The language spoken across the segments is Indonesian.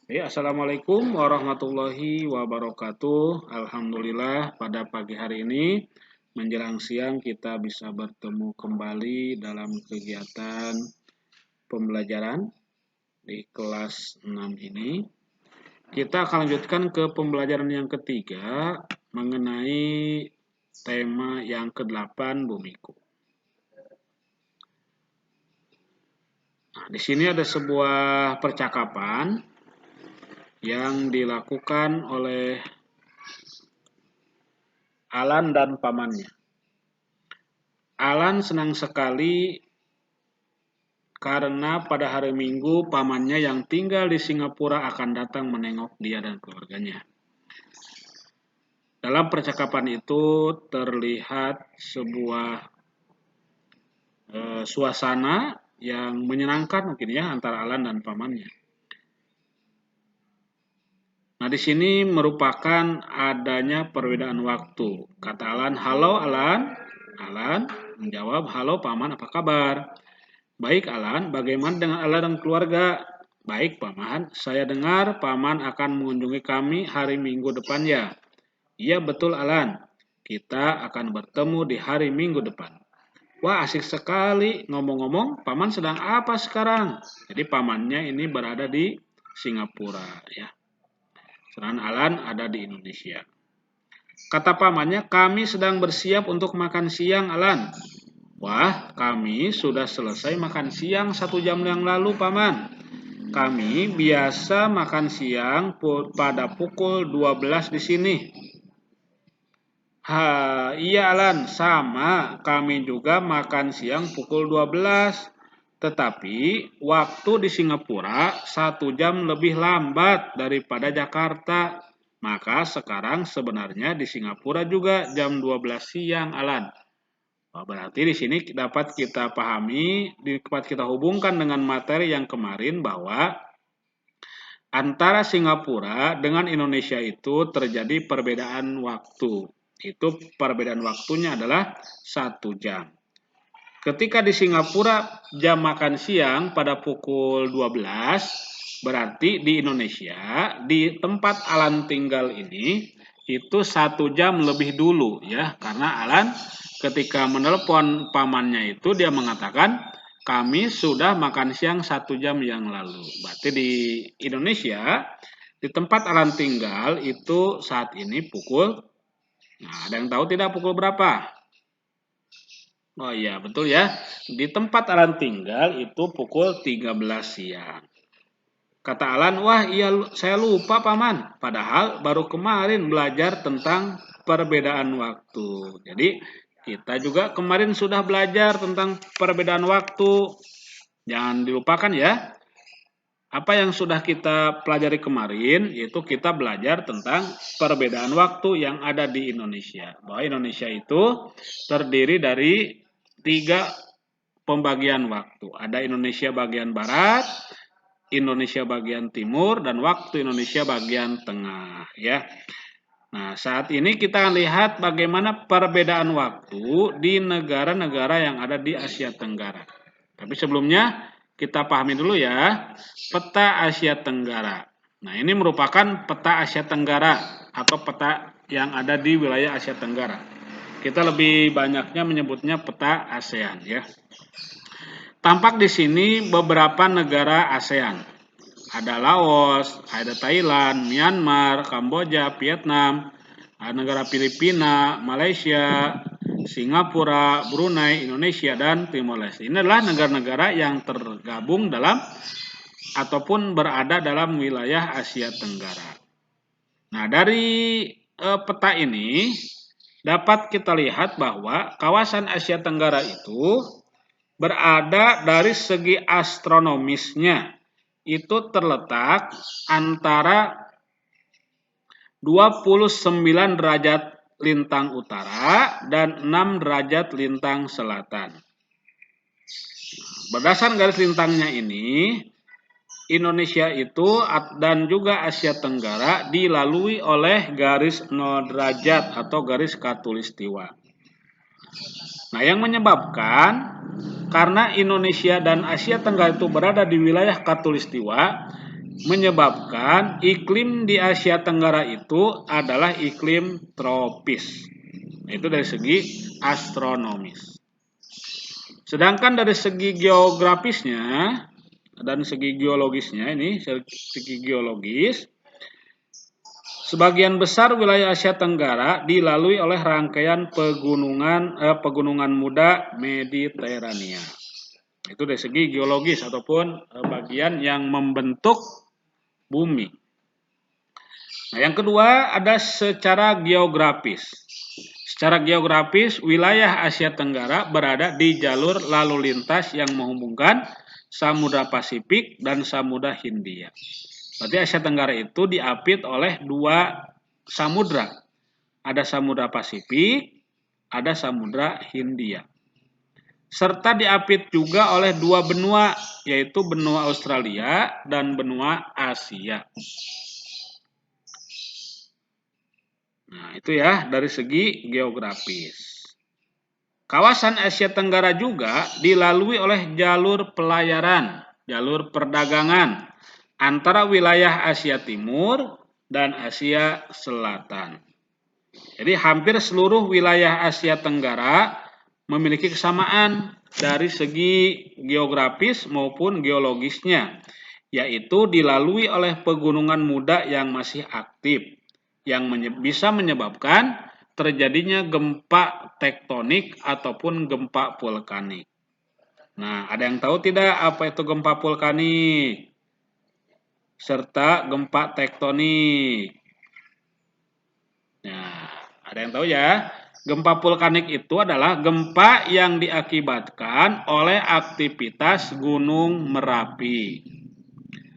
Assalamualaikum warahmatullahi wabarakatuh. Alhamdulillah pada pagi hari ini menjelang siang kita bisa bertemu kembali dalam kegiatan pembelajaran di kelas 6 ini. Kita akan lanjutkan ke pembelajaran yang ketiga mengenai tema yang ke-8 Bumiku. Nah, di sini ada sebuah percakapan yang dilakukan oleh Alan dan pamannya. Alan senang sekali karena pada hari Minggu pamannya yang tinggal di Singapura akan datang menengok dia dan keluarganya. Dalam percakapan itu terlihat sebuah suasana yang menyenangkan mungkin ya antara Alan dan pamannya. Nah, di sini merupakan adanya perbedaan waktu. Kata Alan, "Halo Alan." Alan menjawab, "Halo paman, apa kabar?" "Baik Alan, bagaimana dengan Alan dan keluarga?" "Baik paman, saya dengar paman akan mengunjungi kami hari Minggu depan ya." "Iya betul Alan, kita akan bertemu di hari Minggu depan." "Wah asik sekali, ngomong-ngomong paman sedang apa sekarang?" Jadi pamannya ini berada di Singapura ya. Sedangkan Alan ada di Indonesia. Kata pamannya, "Kami sedang bersiap untuk makan siang Alan." "Wah, kami sudah selesai makan siang 1 jam yang lalu, Paman. Kami biasa makan siang pada pukul 12 di sini." "Ha, iya Alan, sama. Kami juga makan siang pukul 12. Tetapi waktu di Singapura 1 jam lebih lambat daripada Jakarta. Maka sekarang sebenarnya di Singapura juga jam 12 siang, Alan." Oh, berarti di sini dapat kita pahami, dapat kita hubungkan dengan materi yang kemarin bahwa antara Singapura dengan Indonesia itu terjadi perbedaan waktu. Itu perbedaan waktunya adalah 1 jam. Ketika di Singapura jam makan siang pada pukul 12, berarti di Indonesia di tempat Alan tinggal ini itu 1 jam lebih dulu ya, karena Alan ketika menelpon pamannya itu dia mengatakan kami sudah makan siang 1 jam yang lalu. Berarti di Indonesia di tempat Alan tinggal itu saat ini pukul, nah ada yang tahu tidak pukul berapa? Oh iya, betul ya. Di tempat Alan tinggal itu pukul 13 siang. Kata Alan, "Wah iya saya lupa paman. Padahal baru kemarin belajar tentang perbedaan waktu." Jadi kita juga kemarin sudah belajar tentang perbedaan waktu. Jangan dilupakan ya. Apa yang sudah kita pelajari kemarin, yaitu kita belajar tentang perbedaan waktu yang ada di Indonesia. Bahwa Indonesia itu terdiri dari 3 pembagian waktu. Ada Indonesia bagian barat, Indonesia bagian timur, dan waktu Indonesia bagian tengah. Ya. Nah, saat ini kita lihat bagaimana perbedaan waktu di negara-negara yang ada di Asia Tenggara. Tapi sebelumnya kita pahami dulu ya, peta Asia Tenggara. Nah, ini merupakan peta Asia Tenggara atau peta yang ada di wilayah Asia Tenggara. Kita lebih banyaknya menyebutnya peta ASEAN ya. Tampak di sini beberapa negara ASEAN. Ada Laos, ada Thailand, Myanmar, Kamboja, Vietnam, ada negara Filipina, Malaysia, Singapura, Brunei, Indonesia, dan Timor Leste. Ini adalah negara-negara yang tergabung dalam ataupun berada dalam wilayah Asia Tenggara. Nah, dari peta ini dapat kita lihat bahwa kawasan Asia Tenggara itu berada dari segi astronomisnya itu terletak antara 29 derajat lintang utara dan 6 derajat lintang selatan. Berdasarkan garis lintangnya ini, Indonesia itu dan juga Asia Tenggara dilalui oleh garis 0 derajat atau garis khatulistiwa. Nah, yang menyebabkan karena Indonesia dan Asia Tenggara itu berada di wilayah khatulistiwa, menyebabkan iklim di Asia Tenggara itu adalah iklim tropis. Itu dari segi astronomis. Sedangkan dari segi geografisnya dan segi geologisnya, ini segi geologis, sebagian besar wilayah Asia Tenggara dilalui oleh rangkaian pegunungan muda Mediterania. Itu dari segi geologis ataupun bagian yang membentuk bumi. Nah, yang kedua ada secara geografis. Secara geografis, wilayah Asia Tenggara berada di jalur lalu lintas yang menghubungkan Samudra Pasifik dan Samudra Hindia. Berarti Asia Tenggara itu diapit oleh dua samudra. Ada Samudra Pasifik, ada Samudra Hindia. Serta diapit juga oleh dua benua, yaitu benua Australia dan benua Asia. Nah, itu ya dari segi geografis. Kawasan Asia Tenggara juga dilalui oleh jalur pelayaran, jalur perdagangan antara wilayah Asia Timur dan Asia Selatan. Jadi hampir seluruh wilayah Asia Tenggara memiliki kesamaan dari segi geografis maupun geologisnya, yaitu dilalui oleh pegunungan muda yang masih aktif, yang bisa menyebabkan terjadinya gempa tektonik ataupun gempa vulkanik. Nah, ada yang tahu tidak apa itu gempa vulkanik serta gempa tektonik? Nah, ada yang tahu ya? Gempa vulkanik itu adalah gempa yang diakibatkan oleh aktivitas Gunung Merapi.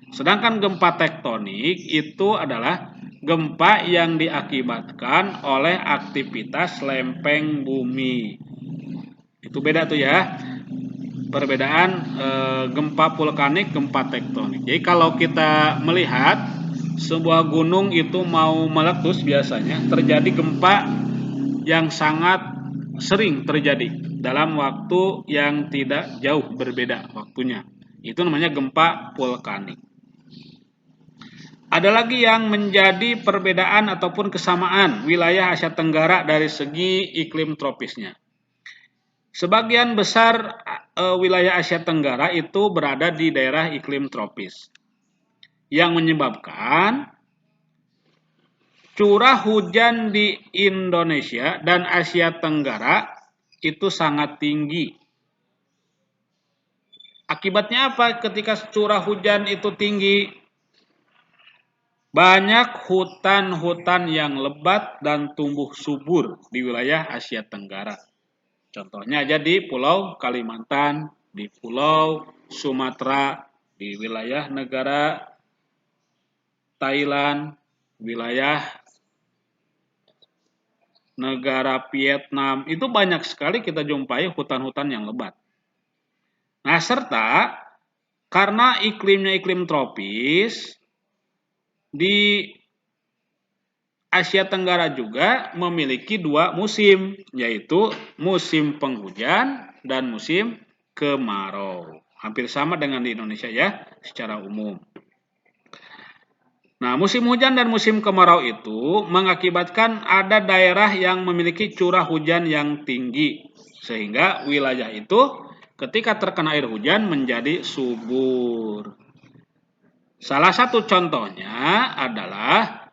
Sedangkan gempa tektonik itu adalah gempa yang diakibatkan oleh aktivitas lempeng bumi. Itu beda tuh ya. Perbedaan gempa vulkanik, gempa tektonik. Jadi kalau kita melihat sebuah gunung itu mau meletus, biasanya terjadi gempa yang sangat sering terjadi dalam waktu yang tidak jauh berbeda waktunya. Itu namanya gempa vulkanik. Ada lagi yang menjadi perbedaan ataupun kesamaan wilayah Asia Tenggara dari segi iklim tropisnya. Sebagian besar wilayah Asia Tenggara itu berada di daerah iklim tropis, yang menyebabkan curah hujan di Indonesia dan Asia Tenggara itu sangat tinggi. Akibatnya apa ketika curah hujan itu tinggi? Banyak hutan-hutan yang lebat dan tumbuh subur di wilayah Asia Tenggara. Contohnya aja di Pulau Kalimantan, di Pulau Sumatera, di wilayah negara Thailand, wilayah negara Vietnam. Itu banyak sekali kita jumpai hutan-hutan yang lebat. Nah, serta karena iklimnya iklim tropis, di Asia Tenggara juga memiliki dua musim, yaitu musim penghujan dan musim kemarau. Hampir sama dengan di Indonesia ya, secara umum. Nah, musim hujan dan musim kemarau itu mengakibatkan ada daerah yang memiliki curah hujan yang tinggi, sehingga wilayah itu ketika terkena air hujan menjadi subur. Salah satu contohnya adalah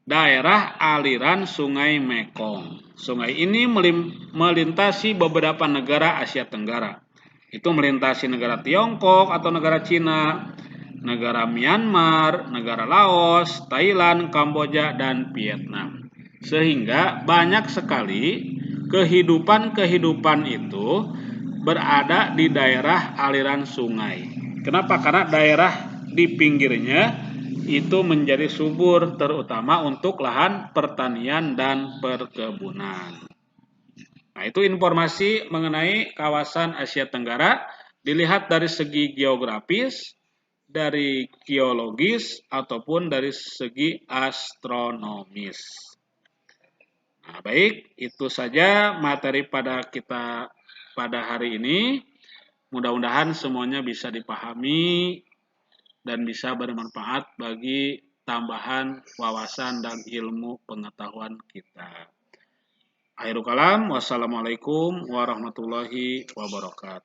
daerah aliran Sungai Mekong. Sungai ini melintasi beberapa negara Asia Tenggara. Itu melintasi negara Tiongkok atau negara Cina, negara Myanmar, negara Laos, Thailand, Kamboja, dan Vietnam. Sehingga banyak sekali kehidupan itu berada di daerah aliran sungai. Kenapa? Karena daerah di pinggirnya itu menjadi subur, terutama untuk lahan pertanian dan perkebunan. Nah, itu informasi mengenai kawasan Asia Tenggara dilihat dari segi geografis, dari geologis, ataupun dari segi astronomis. Nah, baik, itu saja materi pada kita pada hari ini. Mudah-mudahan semuanya bisa dipahami dan bisa bermanfaat bagi tambahan wawasan dan ilmu pengetahuan kita. Akhirul kalam, wassalamualaikum warahmatullahi wabarakatuh.